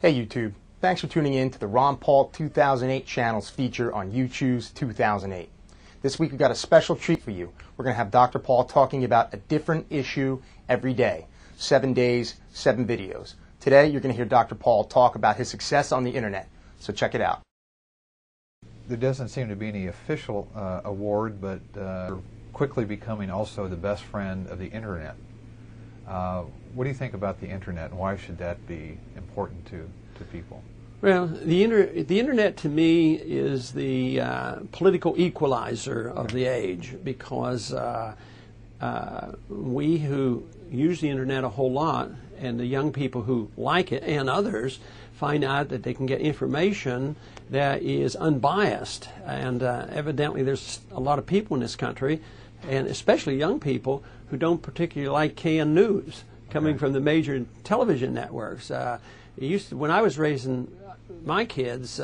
Hey YouTube, thanks for tuning in to the Ron Paul 2008 channel's feature on You Choose 2008. This week we've got a special treat for you. We're going to have Dr. Paul talking about a different issue every day. 7 days, 7 videos. Today you're going to hear Dr. Paul talk about his success on the internet. So check it out. There doesn't seem to be any official award, but we're quickly becoming also the best friend of the internet. What do you think about the internet, and why should that be important to people? Well, the internet to me is the political equalizer of the age, because we who use the internet a whole lot, and the young people who like it and others, find out that they can get information that is unbiased. And evidently there's a lot of people in this country, and especially young people, who don't particularly like canned news coming from the major television networks. When I was raising my kids,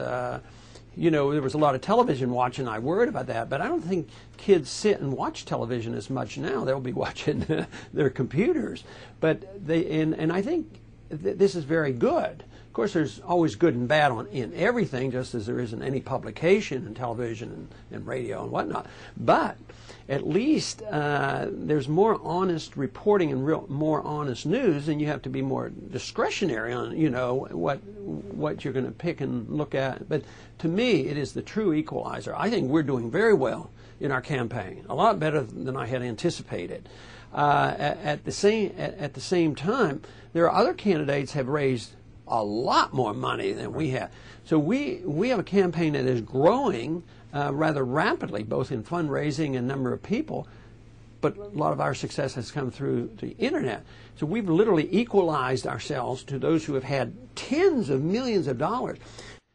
you know, there was a lot of television watching. I worried about that, but I don't think kids sit and watch television as much now. They'll be watching their computers. But and I think this is very good. Of course, there's always good and bad in everything, just as there isn't any publication in television and radio and whatnot. But at least there's more honest reporting and more honest news, and you have to be more discretionary on, you know, what you're going to pick and look at. But to me, it is the true equalizer. I think we're doing very well in our campaign, a lot better than I had anticipated. At the same time, there are other candidates have raised a lot more money than we have. So we have a campaign that is growing rather rapidly, both in fundraising and number of people, but a lot of our success has come through the internet. So we've literally equalized ourselves to those who have had tens of millions of dollars.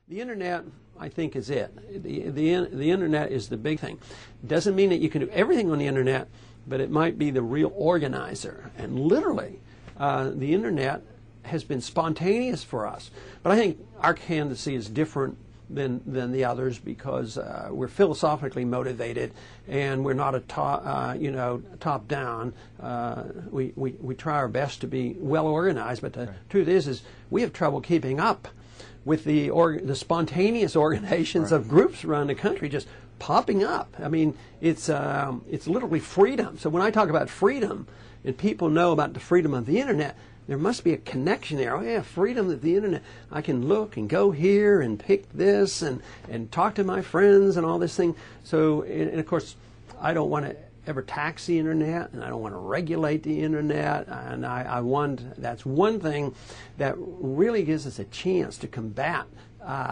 The internet, I think, is it. The internet is the big thing. Doesn't mean that you can do everything on the internet, but it might be the real organizer. And literally, the internet has been spontaneous for us. But I think our candidacy is different than the others, because we're philosophically motivated, and we're not a top down. We try our best to be well organized, but the truth is we have trouble keeping up with the spontaneous organizations of groups around the country just popping up. I mean, it's literally freedom. So when I talk about freedom, and people know about the freedom of the internet, there must be a connection there. Oh yeah, freedom of the internet. I can look and go here and pick this and talk to my friends and all this thing. So, and of course, I don't want to ever tax the internet, and I don't want to regulate the internet. And that's one thing that really gives us a chance to combat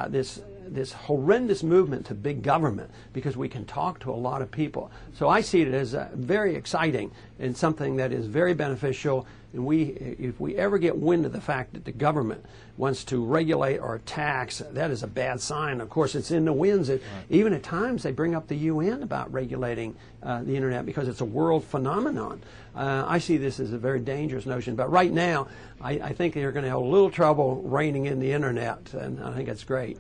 this horrendous movement to big government, because we can talk to a lot of people. So I see it as very exciting and something that is very beneficial. And if we ever get wind of the fact that the government wants to regulate or tax, that is a bad sign. Of course, it's in the winds. Even at times they bring up the UN about regulating the internet, because it's a world phenomenon. I see this as a very dangerous notion. But right now, I think they're going to have a little trouble reining in the internet, and I think it's great.